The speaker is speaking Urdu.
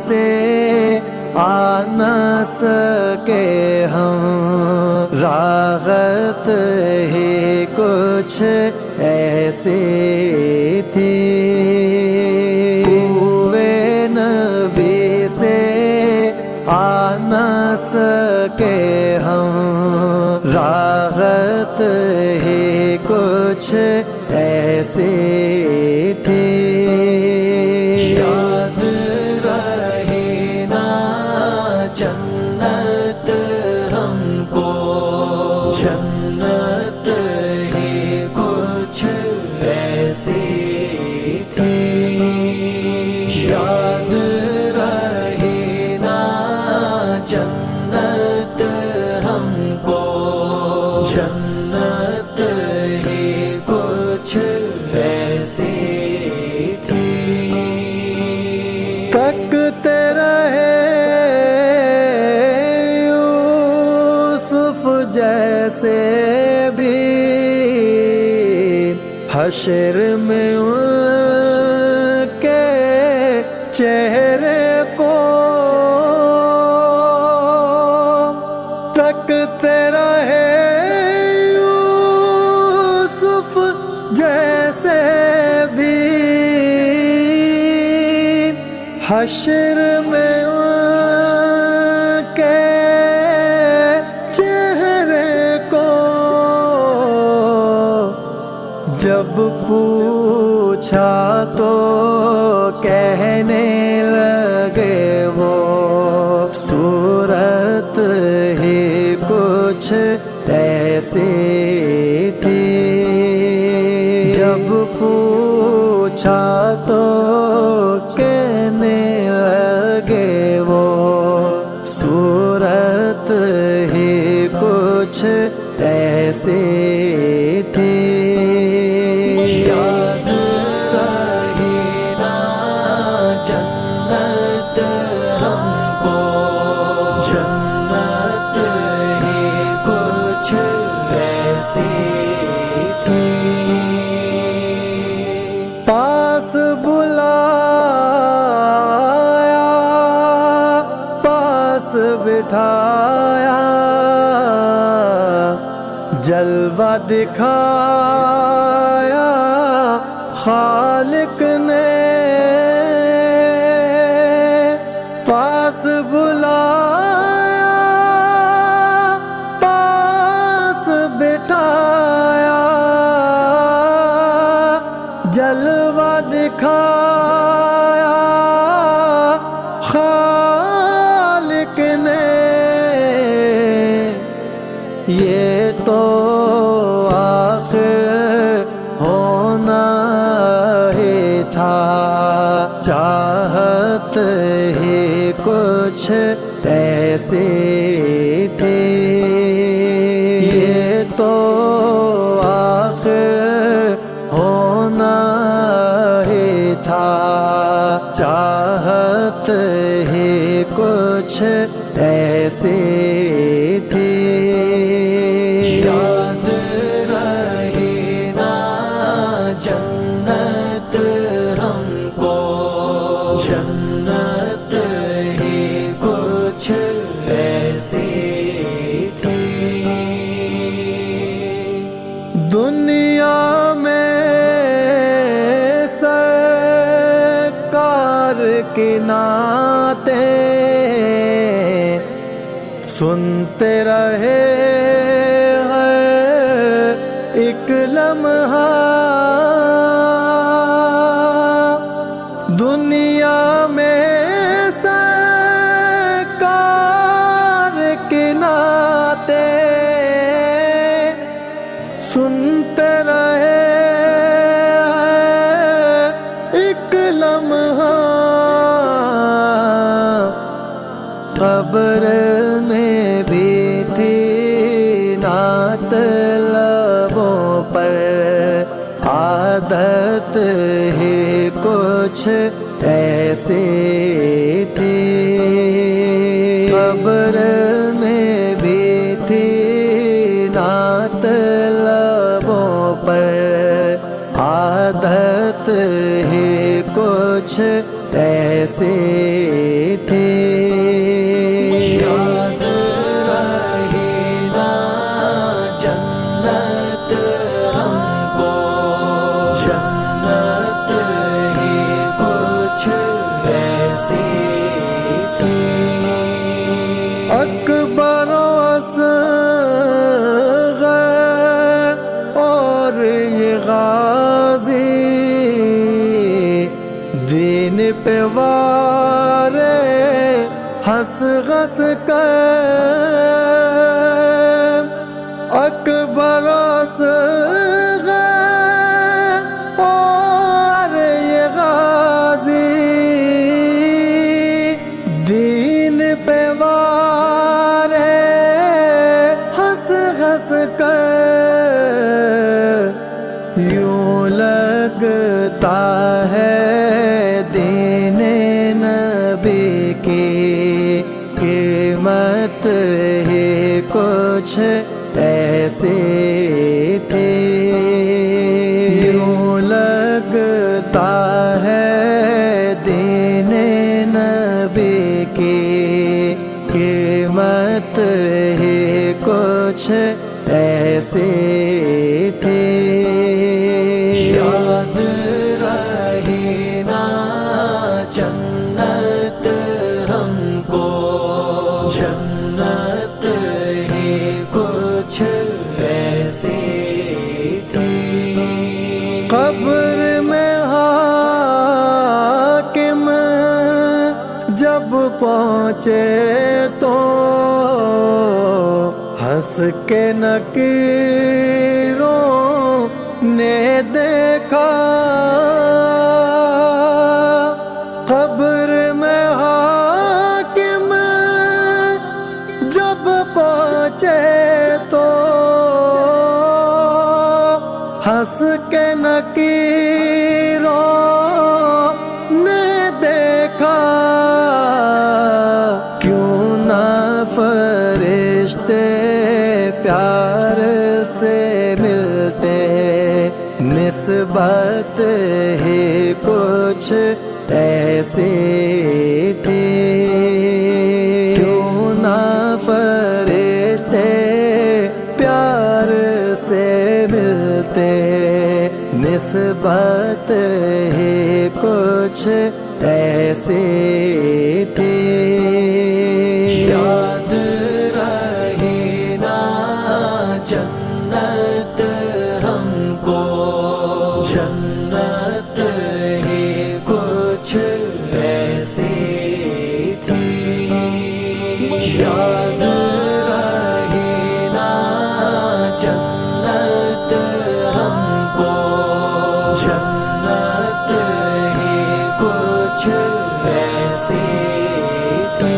سے آ نہ سکے ہم، راحت ہی کچھ ایسی تھی۔ کوئے نبی سے آ نہ سکے ہم، راحت ہی کچھ ایسی تھی۔ یاد رہے نا جنت ہم کو، جنت ہی کچھ ایسی تھی۔ یاد رہے نا جنت ہم کو، جنت ہی کچھ ایسی تھی۔ تکتے رہے یوسف جیسے بھی حشر میں ان کے چہرے کو، تکتے رہے یوسف جیسے بھی حشر میں ان کے چہرے کو۔ جب پوچھا تو کہنے لگے وہ، صورت ہی کچھ ایسی تھی۔ جب پوچھا تو کہنے لگے وہ، صورت ہی کچھ ایسی تھی۔ یاد رہے نا جنت ہم کو، جنت ہی کچھ ایسی تھی۔ پاس بلایا، پاس بٹھایا، جلوہ دکھایا خالق نے۔ پاس بلایا، پاس بٹھایا، جلوہ دکھایا خالق نے۔ یہ تو آخر ہونا ہی تھا، چاہت ہی کچھ ایسی تھی۔ یہ تو آخر ہونا ہی تھا، چاہت ہی کچھ ایسی تھی۔ یاد رہے نا جنت ہم کو، جنت ہی کچھ ایسی تھی۔ دنیا میں سرکار کی نعتیں سنتے رہے ہر ایک لمحہ، دنیا میں سرکار کی نعتیں سنتے رہے ہر ایک لمحہ۔ قبر میں بھی تھی نعت لبوں پر، عادت ہی کچھ ایسی تھی۔ قبر میں بھی تھی نعت لبوں پر، عادت ہی کچھ کچھ ایسے تھے یاد رہے نا جنت ہم کو جنت ہی کچھ ایسی تھی اکبر و اصغر اور یہ غازی دین پہ وارے ہنس غس کر اکبر و اصغر اور یہ غازی دین پہ وارے ہنس غس کر یوں لگتا ہے دین نبی کی قیمت ہی کچھ ایسے تھے یوں لگتا ہے دین نبی کی قیمت ہی کچھ ایسے تھے یاد رہے نا جنت ہم کو جنت ہی کچھ ایسی تھی قبر میں حاکم جب پہنچے تو ہنس کے نکیروں نے دیکھا قبر میں حاکم جب پہنچے تو ہنس کے نکیروں نے دیکھا کیوں نہ فرشتے پیار سے ملتے نسبت ہی کچھ ایسے تھے کیوں نہ فرشتے پیار سے ملتے نسبت ہی کچھ ایسے تھے یاد رہے نا جنت ہم کو جنت ہی کچھ ایسی تھی یاد رہے نا جنت ہم کو جنت ہی کچھ ایسی تھی